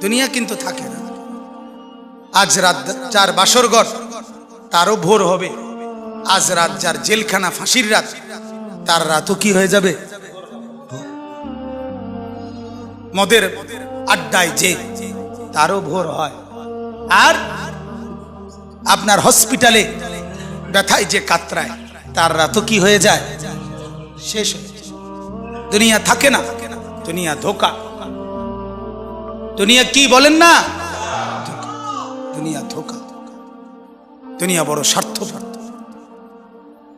দুনিয়া কিন্তু থাকে না। আজ রাত যার বাসর ঘর তারও ভোর হবে, আজ রাত যার জেলখানা ফাঁসির রাত তার রাতও কি হয়ে যাবে? মদের আড্ডায় যে তারও ভোর হয়। আর আপনার হসপিটালে ব্যথায় যে কাতরায় তার রাতও কি হয়ে যায়? শেষ হয়ে যায়। দুনিয়া থাকে না, দুনিয়া ধোকা। দুনিয়া কি বলেন না? দুনিয়া ধোকা। দুনিয়া বড় স্বার্থপর,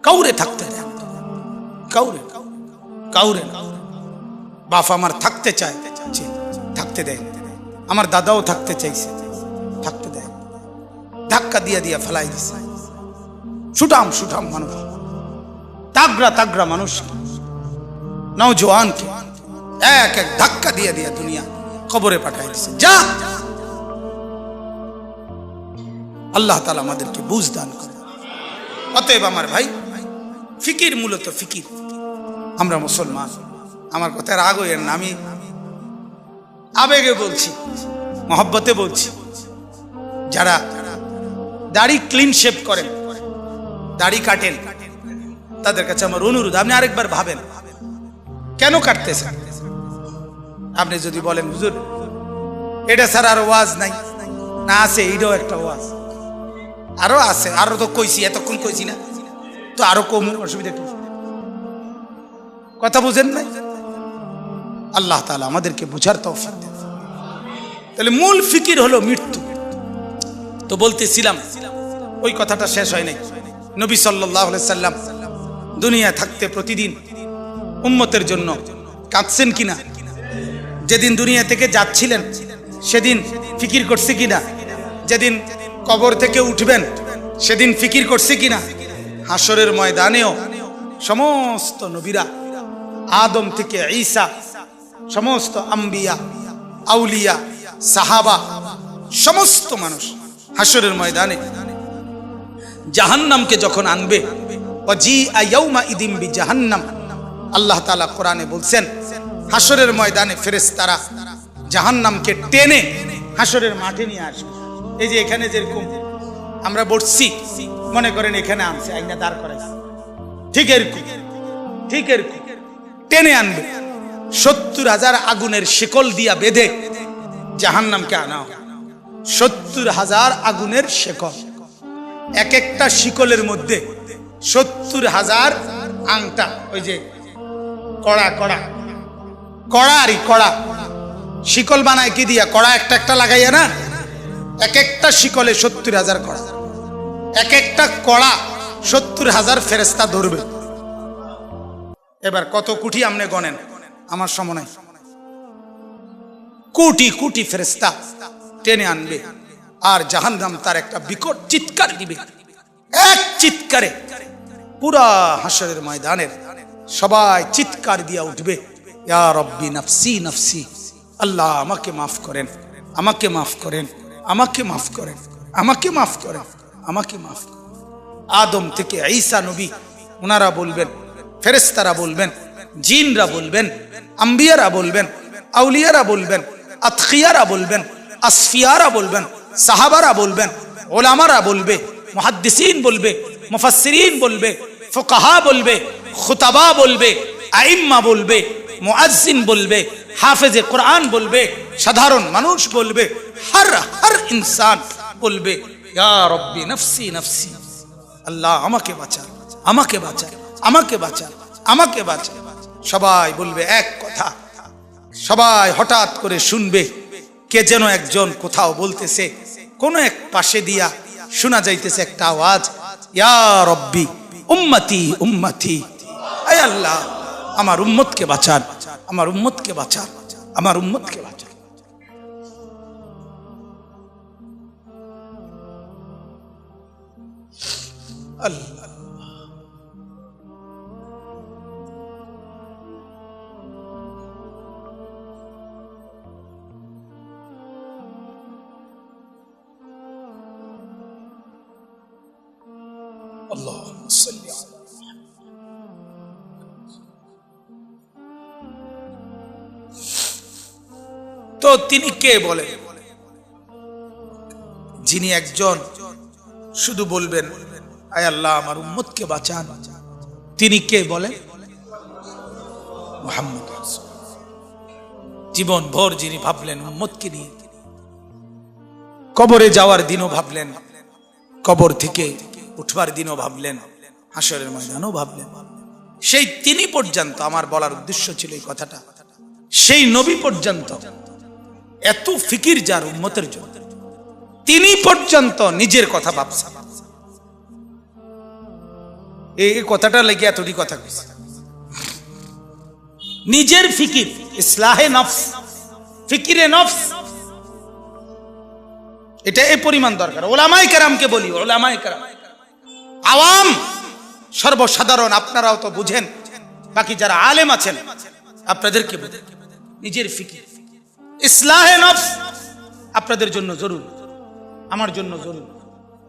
কাউরে থাকতে দেয়, কাউরে কাউরে না। বাপ আমার থাকতে চায়, থাকতে দেয়। আমার দাদাও থাকতে চাইছে, থাকতে দেয়। ধাক্কা দিয়া দিয়া ফেলাই দিছে। সুঠাম সুঠাম মানুষ, তাগড়া তাগড়া মানুষ, নওজোয়ানকে এক এক ধাক্কা দিয়া দিয়া দুনিয়া কবরে পাঠাই দিছে। যা, আল্লাহ তাআলা আমাদেরকে বুঝ দান করে। অতএব আমার ভাই, ফিকির মূলত ফিকির। আমরা মুসলমান, আমার কথা রাগ হইয়েন না, আমি আবেগে বলছি, মহব্বতে বলছি। যারা দাড়ি ক্লিন শেভ করেন, দাড়ি কাটেন, তাদের কাছে আমার অনুরোধ, আপনি আরেকবার ভাবেন কেন কাটতেছেন। আপনি যদি বলেন হুজুর এটা ছাড়া আর ওয়াজ নাই, না আছে, এটাও একটা ওয়াজ, আরো আছে, আরো তো কইছি, এতক্ষণ কইছি না তো, আরো কম, অসুবিধা কি? কথা বুঝেন নাই? আল্লাহ তাআলা আমাদেরকে বুঝার তৌফিক দেন। তাহলে মূল ফিকির হলো মৃত্যু। তো বলতেছিলাম, ওই কথাটা শেষ হয় নাই। নবী সাল্লাল্লাহু আলাইহি সাল্লাম দুনিয়া থাকতে প্রতিদিন উম্মতের জন্য কাঁদছেন কিনা? যেদিন দুনিয়া থেকে যাচ্ছিলেন সেদিন ফিকির করছে কিনা? যেদিন কবর থেকে উঠবেন সেদিন ফিকির করছে কিনা? হাসরের ময়দানেও সমস্ত নবীরা, আদম থেকে ঈসা, সমস্ত আম্বিয়া, আউলিয়া, সাহাবা, সমস্ত মানুষ হাসরের ময়দানে জাহান্নামকে যখন আনবে, ওয়াজিআ ইয়াউমা ইদিম বিজাহান্নাম, আল্লাহ তাআলা কোরআনে বলছেন হাসরের ময়দানে ফেরেশতারা জাহান্নামকে টেনে হাসরের মাঠে নিয়ে আসবে। এই যে এখানে যেরকম আমরা বসছি, মনে করেন এখানে আনছে, আইনা দাঁড় করাইছে, ঠিক এরকম, ঠিক এরকম টেনে আনবে। ৭০,০০০ আগুনের শিকল দিয়া বেঁধে জাহান্নামকে আনা হবে। ৭০,০০০ আগুনের শিকল, এক একটা শিকলের মধ্যে ৭০,০০০ আংটা, ওই যে কড়া কড়া কড়ারি কড়া, শিকল বানায় কি দিয়া? কড়া একটা একটা লাগাইয়া না, এক একটা শিকলে ৭০,০০০ কড়া, এক একটা কড়া ৭০,০০০ ফেরেশতা ধরবে। এবার কত কোটি আপনি গণেন, আমার সময় নাই। কোটি কোটি ফেরেশতা টেনে আনবে, আর জাহান্নাম তার একটা বিকট চিৎকার দিবে। এক চিৎকারে পুরা হাসরের ময়দানের সবাই চিৎকার দিয়া উঠবে, ইয়া রব্বি নাফসি নাফসি, আল্লাহ আমাকে মাফ করেন, আমাকে মাফ করেন, আমাকে মাফ করেন, আমাকে মাফ করেন, আমাকে মাফ করেন। আদম থেকে ঈসা নবী, ওনারা বলবেন, ফেরেশতারা বলবেন, জিনরা বলবেন, আম্বিয়ারা বলবেন, আউলিয়ারা বলবেন, আতখিয়ারা বলবেন, আসফিয়ারা বলবেন, সাহাবারা বলবেন, ওলামারা বলবে, মুহাদ্দিসিন বলবে, মুফাসসিরিন বলবে, ফুকাহা বলবে, খুতাবা বলবে, আইম্মা বলবে, মুআজ্জিন বলবে, হাফেজে কোরআন বলবে, সাধারণ মানুষ বলবে, হর ইনসান বলবে, ইয়া রব্বি নাফসি নাফসি, আল্লাহ আমাকে বাঁচান, আমাকে বাঁচান, আমাকে বাঁচান, আমাকে বাঁচান। সবাই বলবে এক কথা। সবাই হঠাৎ করে শুনবে কে যেন একজন কোথাও বলতেছে, কোন এক পাশে দিয়া শোনা যাইতেছে একটা আওয়াজ, ইয়া রব্বি উম্মতি উম্মতি, আয় আল্লাহ আমার উম্মতকে বাঁচান, আমার উম্মতকে বাঁচান, আমার উম্মতকে বাঁচান। আল্লাহ আল্লাহুম্মা সাল্লি আলা তো তিনি কে বলেন? যিনি একজন শুধু বলবেন আয় আল্লাহ আমার উম্মতকে বাঁচান, তিনি কে বলেন? মুহাম্মদ। জীবন ভর যিনি ভাবলেন উম্মতকে নিয়ে, কবরে যাওয়ার দিনও ভাবলেন, কবর থেকে উঠবার দিনও ভাবলেন, হাসরের ময়দানও ভাবলেন। সেই তিনি পর্যন্ত, আমার বলার উদ্দেশ্য ছিল এই কথাটা, সেই নবী পর্যন্ত এত ফিকির যার উম্মতের জন্য, তিনি পর্যন্ত নিজের কথা ভাবছেন। এই কথাটা লেগে এতটি কথা কইছে, নিজের ফিকির, ইসলাহে নফস, ফিকিরে নফস, এটা এই পরিমাণ দরকার। ওলামায়ে কেরামকে বলি, ওলামায়ে কেরাম, আওয়াম সর্বসাধারণ আপনারাও তো বুঝেন, বাকি যারা আলেম আছেন আপনাদেরকে বুঝেন, নিজের ফিকির, ইসলাহে নফস আপনাদের জন্য জরুরি, আমার জন্য জরুরি,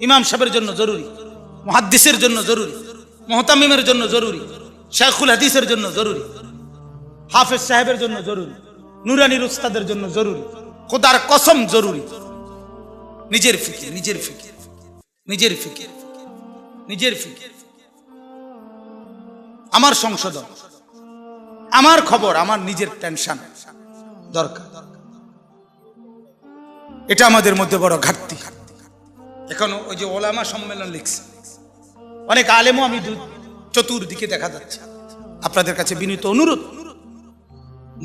ইমাম সাহেবের জন্য জরুরি, মুহাদ্দিসের জন্য জরুরি, মুহতামিমের জন্য জরুরি, শাইখুল হাদিসের জন্য জরুরি, হাফেজ সাহেবের জন্য জরুরি, নুরানির উস্তাদের জন্য জরুরি, খোদার কসম জরুরি। নিজের ফিকির, নিজের ফিকির, নিজের ফিকির, নিজের ফিকির, আমার সংশোধন, আমার খবর, আমার নিজের টেনশন দরকার। এটা আমাদের মধ্যে বড় ঘাটতি। এখন ওই যে ওলামা সম্মেলন লিখছে, অনেক আলেমও আমি চতুর্দিকে দেখা যাচ্ছে। আপনাদের কাছে বিনীত অনুরোধ,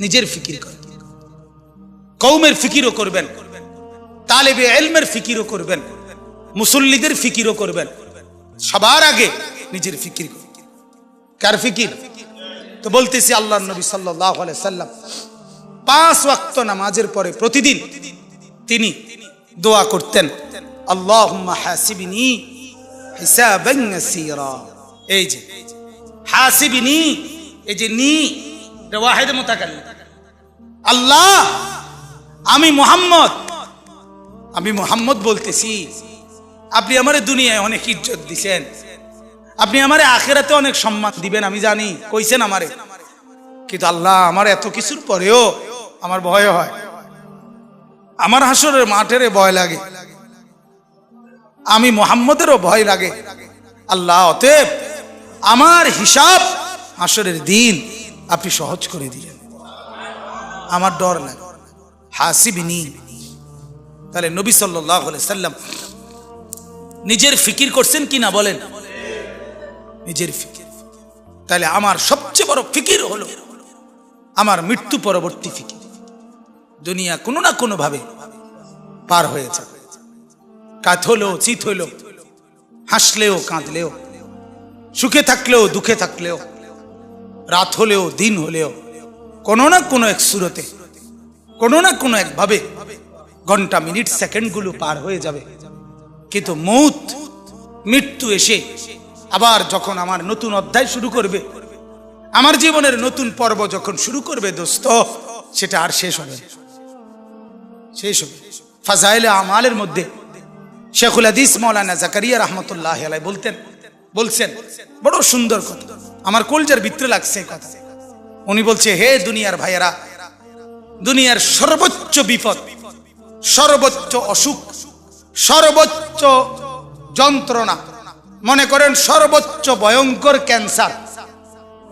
নিজের ফিকির করেন, কওমের ফিকিরও করবেন, তালেবে ইলমের ফিকিরও করবেন, মুসল্লিদের ফিকিরও করবেন। সবার আগে নিজের ফিকির। কার ফিকির? তো বলতেছি আল্লাহর নবী সাল্লাল্লাহু আলাইহি সাল্লাম 5 ওয়াক্ত নামাজের পরে প্রতিদিন তিনি দোয়া করতেন, আল্লাহুম্মা হাসিবনি হিসাবান ইয়াসীরা। এই যে হাসিবনি, এই যে নি ওয়াহিদ মুতাকাল্লিম, আল্লাহ আমি মুহাম্মদ বলতেছি, আপনি আমারে দুনিয়ায় অনেক ইজ্জত দিছেন, আপনি আমারে আখিরাতে অনেক সম্মান দিবেন, আমি জানি, কইছেন আমারে, কিন্তু আল্লাহ আমার এত কিছুর পরেও আমার ভয় হয়, আমার হাসরের মাঠের ভয় লাগে, আমি মুহাম্মদেরও ভয় লাগে। আল্লাহ অতএব আমার হিসাব হাসরের দিন আপনি সহজ করে দিলেন, আমার ডর লাগে, হাসিবনি। তাহলে নবী সাল্লাল্লাহু আলাইহি সাল্লাম নিজের ফিকির করছেন কি না বলেন? নিজের ফিকির। তাহলে আমার সবচেয়ে বড় ফিকির হলো আমার মৃত্যু পরবর্তী ফিকির। দুনিয়া কোনো না কোনো ভাবে পার হয়ে যাবে, কাত হলেও চিত হলেও, হাসলেও কাঁদলেও, সুখে থাকলেও দুঃখে থাকলেও, রাত হলেও দিন হলেও, কোনো না কোনো এক সুরতে, কোনো না কোনো একভাবে ঘন্টা মিনিট সেকেন্ডগুলো পার হয়ে যাবে। কিন্তু মৃত্যু এসে আবার যখন আমার নতুন অধ্যায় শুরু করবে, আমার জীবনের নতুন পর্ব যখন শুরু করবে দোস্ত, সেটা আর শেষ হবে, শেষ হবে। ফাজাইলে আমালের মধ্যে শেখুল হাদিস মাওলানা জাকারিয়া রাহমাতুল্লাহ আলাইহি বলছেন বড় সুন্দর কথা, আমার কলজার ভিতরে লাগছে কথা। উনি বলছে, হে দুনিয়ার ভাইয়েরা, দুনিয়ার সর্বোচ্চ বিপদ, সর্বোচ্চ অসুখ, সর্বোচ্চ যন্ত্রণা, মনে করেন সর্বোচ্চ ভয়ঙ্কর ক্যান্সার,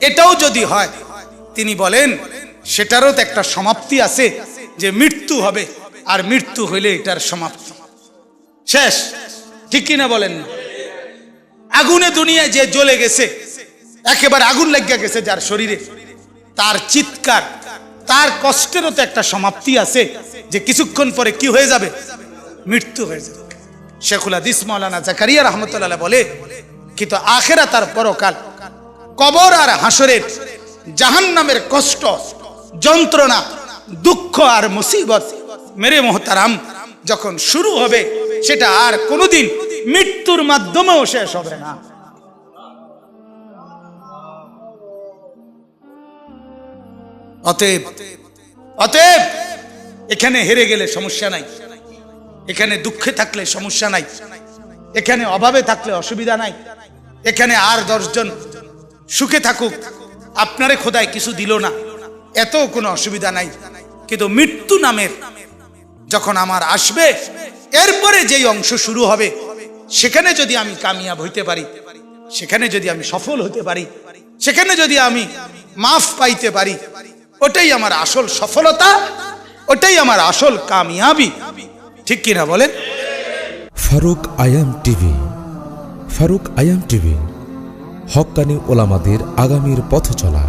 এটাও যদি হয়, তিনি বলেন সেটারও তো একটা সমাপ্তি আছে, যে মৃত্যু হবে, আর মৃত্যু হইলে এটার সমাপ্তি শেষ, ঠিক কিনা বলেন? আগুনে দুনিয়ায় যে জ্বলে গেছে, একেবারে আগুন লাগিয়া গেছে যার শরীরে, তার চিৎকার, তার কষ্টেরও তো একটা সমাপ্তি আছে, যে কিছুক্ষণ পরে কি হয়ে যাবে? মৃত্যু হয়ে যাবে। শেখুল হাদিস মাওলানা জাকারিয়া রাহমাতুল্লাহ বলে, কিন্তু আখিরাত আর পরকাল, কবর আর হাসরের জাহান্নামের কষ্ট, যন্ত্রণা, দুঃখ আর মুসিবত মেরে মোহতারাম যখন শুরু হবে, সেটা আর কোনোদিন মৃত্যুর মাধ্যমেও শেষ হবে না। অতএব এখানে হেরে গেলে সমস্যা নাই, এখানে দুঃখে থাকলে সমস্যা নাই, এখানে অভাবে থাকলে অসুবিধা নাই, এখানে আর 10 জন সুখে থাকুক, আপনারে খোদায় কিছু দিল না, এত কোনো অসুবিধা নাই। কিন্তু মৃত্যু নামের যখন আমার আসবে, এরপরে যেই অংশ শুরু হবে সেখানে যদি আমি কামিয়াব হইতে পারি, সেখানে যদি আমি সফল হতে পারি, সেখানে যদি আমি মাফ পাইতে পারি, ওটাই আমার আসল সফলতা, ওটাই আমার আসল কামিয়াবি। ঠিক কিনা বলেন? ফারুক আয়াম টিভি। ফারুক আয়াম টিভি, হক্কানি ওলামাদের আগামীর পথ চলা।